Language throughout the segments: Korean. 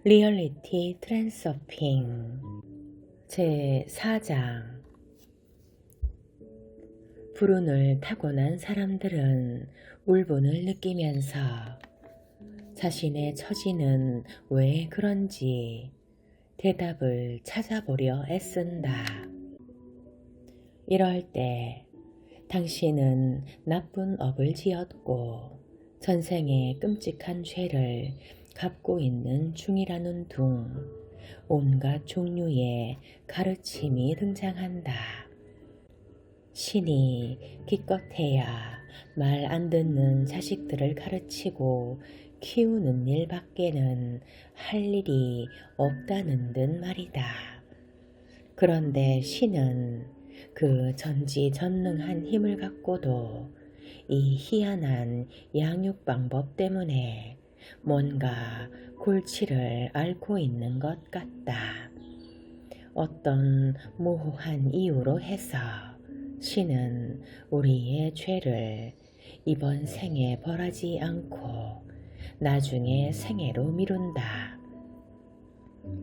리얼리티 트랜서핑 제4장. 불운을 타고난 사람들은 울분을 느끼면서 자신의 처지는 왜 그런지 대답을 찾아보려 애쓴다. 이럴 때 당신은 나쁜 업을 지었고 전생에 끔찍한 죄를 갚고 있는 중이라는 둥 온갖 종류의 가르침이 등장한다. 신이 기껏해야 말 안 듣는 자식들을 가르치고 키우는 일 밖에는 할 일이 없다는 듯 말이다. 그런데 신은 그 전지전능한 힘을 갖고도 이 희한한 양육 방법 때문에 뭔가 골치를 앓고 있는 것 같다. 어떤 모호한 이유로 해서 신은 우리의 죄를 이번 생에 벌하지 않고 나중에 생애로 미룬다.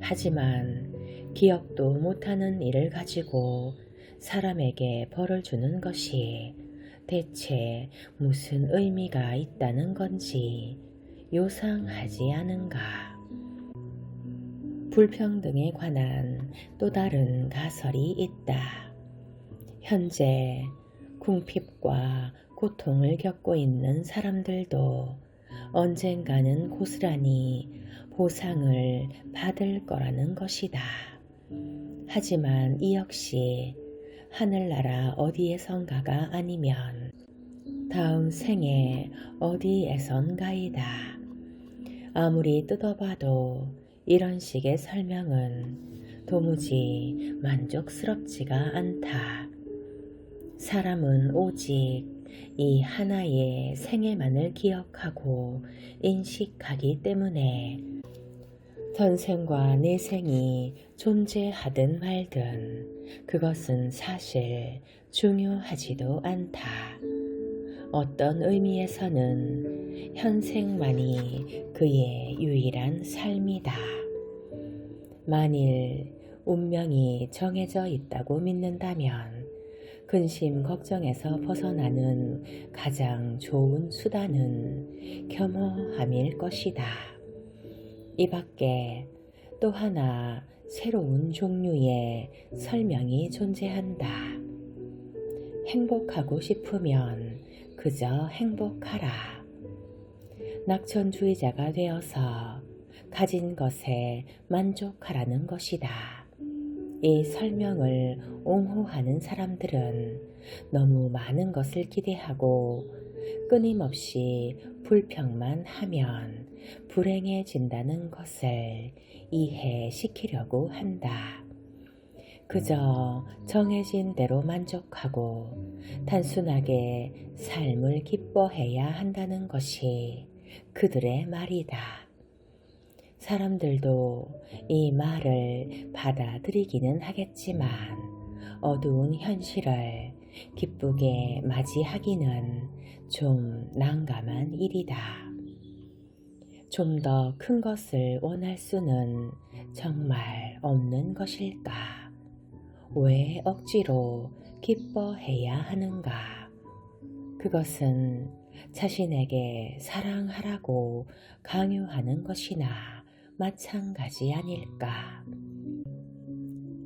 하지만 기억도 못하는 일을 가지고 사람에게 벌을 주는 것이 대체 무슨 의미가 있다는 건지 요상하지 않은가. 불평등에 관한 또 다른 가설이 있다. 현재 궁핍과 고통을 겪고 있는 사람들도 언젠가는 고스란히 보상을 받을 거라는 것이다. 하지만 이 역시 하늘나라 어디에선가가 아니면 다음 생에 어디에선가이다. 아무리 뜯어봐도 이런 식의 설명은 도무지 만족스럽지가 않다. 사람은 오직 이 하나의 생애만을 기억하고 인식하기 때문에 전생과 내생이 존재하든 말든 그것은 사실 중요하지도 않다. 어떤 의미에서는 현생만이 그의 유일한 삶이다. 만일 운명이 정해져 있다고 믿는다면 근심 걱정에서 벗어나는 가장 좋은 수단은 겸허함일 것이다. 이 밖에 또 하나 새로운 종류의 설명이 존재한다. 행복하고 싶으면 그저 행복하라. 낙천주의자가 되어서 가진 것에 만족하라는 것이다. 이 설명을 옹호하는 사람들은 너무 많은 것을 기대하고 끊임없이 불평만 하면 불행해진다는 것을 이해시키려고 한다. 그저 정해진 대로 만족하고 단순하게 삶을 기뻐해야 한다는 것이 그들의 말이다. 사람들도 이 말을 받아들이기는 하겠지만 어두운 현실을 기쁘게 맞이하기는 좀 난감한 일이다. 좀 더 큰 것을 원할 수는 정말 없는 것일까? 왜 억지로 기뻐해야 하는가? 그것은 자신에게 사랑하라고 강요하는 것이나 마찬가지 아닐까?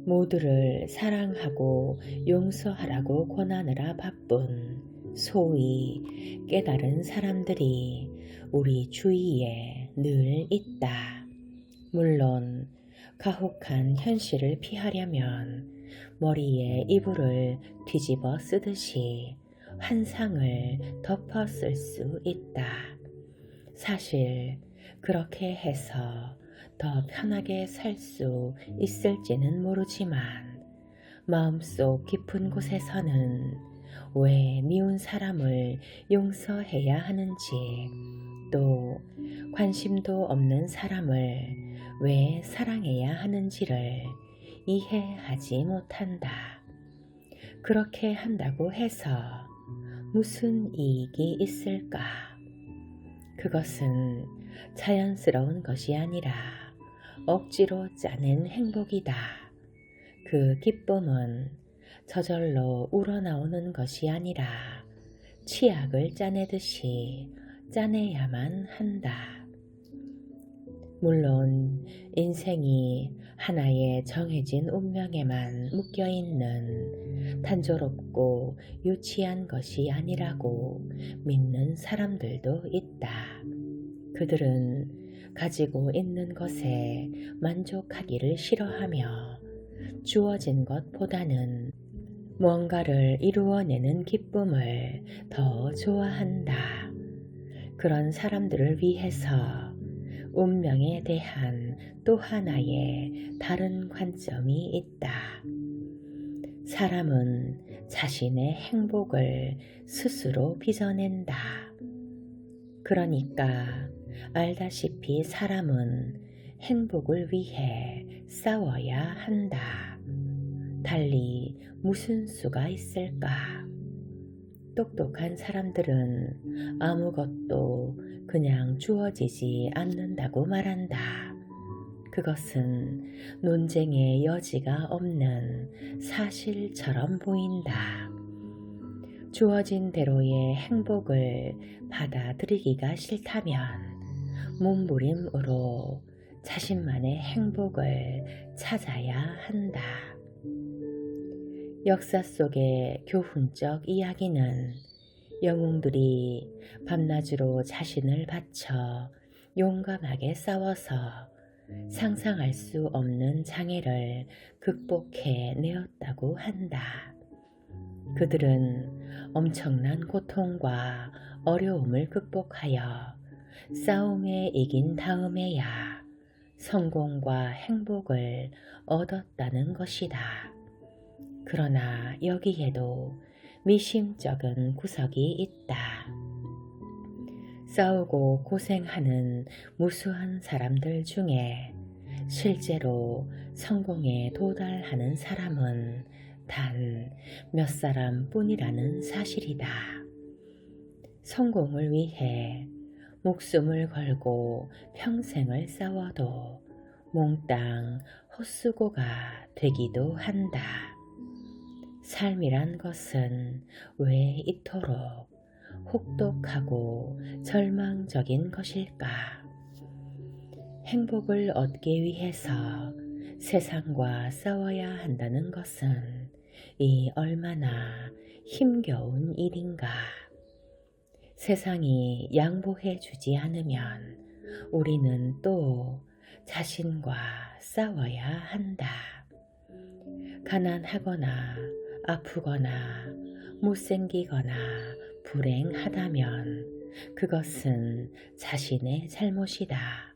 모두를 사랑하고 용서하라고 권하느라 바쁜 소위 깨달은 사람들이 우리 주위에 늘 있다. 물론 가혹한 현실을 피하려면 머리에 이불을 뒤집어 쓰듯이 환상을 덮어 쓸 수 있다. 사실 그렇게 해서 더 편하게 살 수 있을지는 모르지만 마음속 깊은 곳에서는 왜 미운 사람을 용서해야 하는지, 또 관심도 없는 사람을 왜 사랑해야 하는지를 이해하지 못한다. 그렇게 한다고 해서 무슨 이익이 있을까? 그것은 자연스러운 것이 아니라 억지로 짜낸 행복이다. 그 기쁨은 저절로 우러나오는 것이 아니라 치약을 짜내듯이 짜내야만 한다. 물론 인생이 하나의 정해진 운명에만 묶여있는 단조롭고 유치한 것이 아니라고 믿는 사람들도 있다. 그들은 가지고 있는 것에 만족하기를 싫어하며 주어진 것보다는 무언가를 이루어내는 기쁨을 더 좋아한다. 그런 사람들을 위해서 운명에 대한 또 하나의 다른 관점이 있다. 사람은 자신의 행복을 스스로 빚어낸다. 그러니까 알다시피 사람은 행복을 위해 싸워야 한다. 달리 무슨 수가 있을까? 똑똑한 사람들은 아무것도 그냥 주어지지 않는다고 말한다. 그것은 논쟁의 여지가 없는 사실처럼 보인다. 주어진 대로의 행복을 받아들이기가 싫다면 몸부림으로 자신만의 행복을 찾아야 한다. 역사 속의 교훈적 이야기는 영웅들이 밤낮으로 자신을 바쳐 용감하게 싸워서 상상할 수 없는 장애를 극복해 내었다고 한다. 그들은 엄청난 고통과 어려움을 극복하여 싸움에 이긴 다음에야 성공과 행복을 얻었다는 것이다. 그러나 여기에도 미심쩍은 구석이 있다. 싸우고 고생하는 무수한 사람들 중에 실제로 성공에 도달하는 사람은 단 몇 사람 뿐이라는 사실이다. 성공을 위해 목숨을 걸고 평생을 싸워도 몽땅 헛수고가 되기도 한다. 삶이란 것은 왜 이토록 혹독하고 절망적인 것일까? 행복을 얻기 위해서 세상과 싸워야 한다는 것은 이 얼마나 힘겨운 일인가? 세상이 양보해 주지 않으면 우리는 또 자신과 싸워야 한다. 가난하거나 아프거나 못생기거나 불행하다면 그것은 자신의 잘못이다.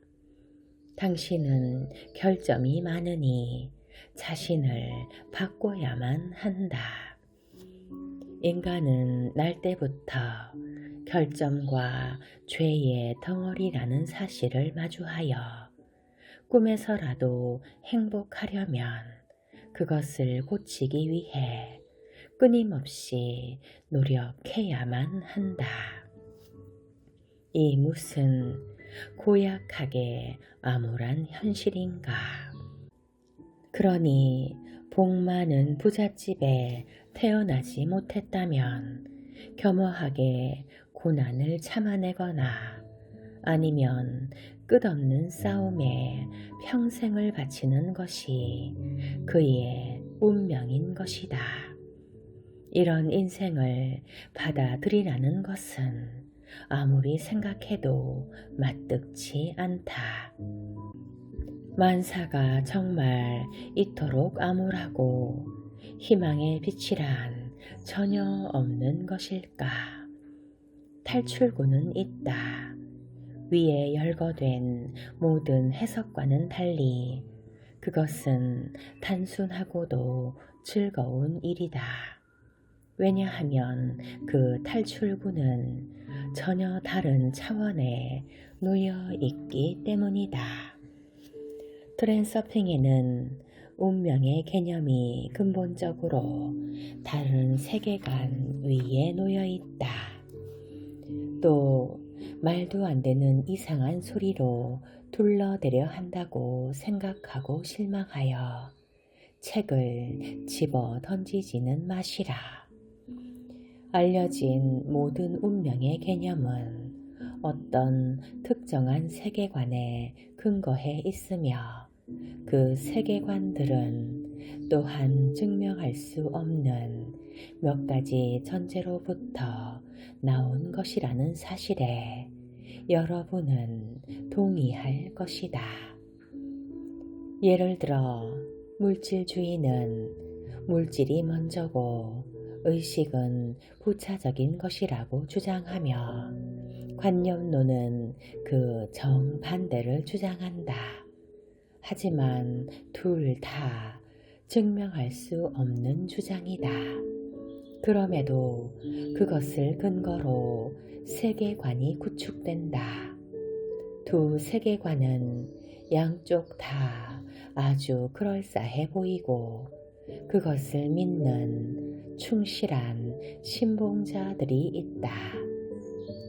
당신은 결점이 많으니 자신을 바꿔야만 한다. 인간은 날 때부터 결점과 죄의 덩어리라는 사실을 마주하여 꿈에서라도 행복하려면 그것을 고치기 위해 끊임없이 노력해야만 한다. 이 무슨 고약하게 암울한 현실인가? 그러니 복 많은 부잣집에 태어나지 못했다면 겸허하게 고난을 참아내거나 아니면 끝없는 싸움에 평생을 바치는 것이 그의 운명인 것이다. 이런 인생을 받아들이라는 것은 아무리 생각해도 마뜩지 않다. 만사가 정말 이토록 암울하고 희망의 빛이란 전혀 없는 것일까? 탈출구는 있다. 위에 열거된 모든 해석과는 달리 그것은 단순하고도 즐거운 일이다. 왜냐하면 그 탈출구는 전혀 다른 차원에 놓여 있기 때문이다. 트랜서핑에는 운명의 개념이 근본적으로 다른 세계관 위에 놓여 있다. 또 말도 안 되는 이상한 소리로 둘러대려 한다고 생각하고 실망하여 책을 집어 던지지는 마시라. 알려진 모든 운명의 개념은 어떤 특정한 세계관에 근거해 있으며 그 세계관들은 또한 증명할 수 없는 몇 가지 전제로부터 나온 것이라는 사실에 여러분은 동의할 것이다. 예를 들어 물질주의는 물질이 먼저고 의식은 부차적인 것이라고 주장하며 관념론은 그 정반대를 주장한다. 하지만 둘 다 증명할 수 없는 주장이다. 그럼에도 그것을 근거로 세계관이 구축된다. 두 세계관은 양쪽 다 아주 그럴싸해 보이고 그것을 믿는 충실한 신봉자들이 있다.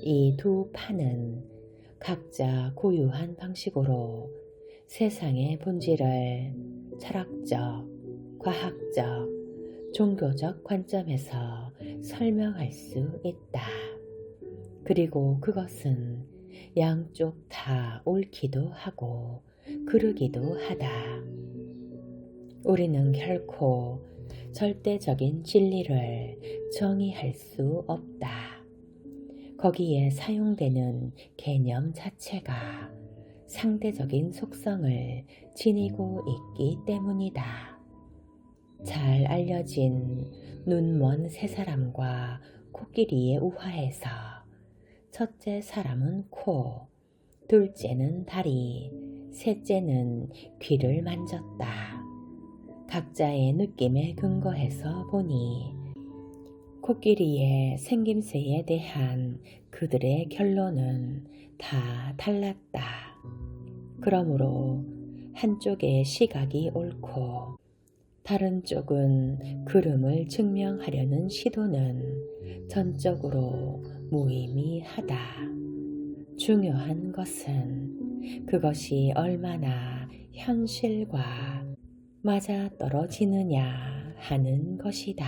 이 두 파는 각자 고유한 방식으로 세상의 본질을 철학적, 과학적, 종교적 관점에서 설명할 수 있다. 그리고 그것은 양쪽 다 옳기도 하고 그르기도 하다. 우리는 결코 절대적인 진리를 정의할 수 없다. 거기에 사용되는 개념 자체가 상대적인 속성을 지니고 있기 때문이다. 잘 알려진 눈먼 세 사람과 코끼리의 우화에서 첫째 사람은 코, 둘째는 다리, 셋째는 귀를 만졌다. 각자의 느낌에 근거해서 보니 코끼리의 생김새에 대한 그들의 결론은 다 달랐다. 그러므로 한쪽의 시각이 옳고 다른 쪽은 그름을 증명하려는 시도는 전적으로 무의미하다. 중요한 것은 그것이 얼마나 현실과 맞아떨어지느냐 하는 것이다.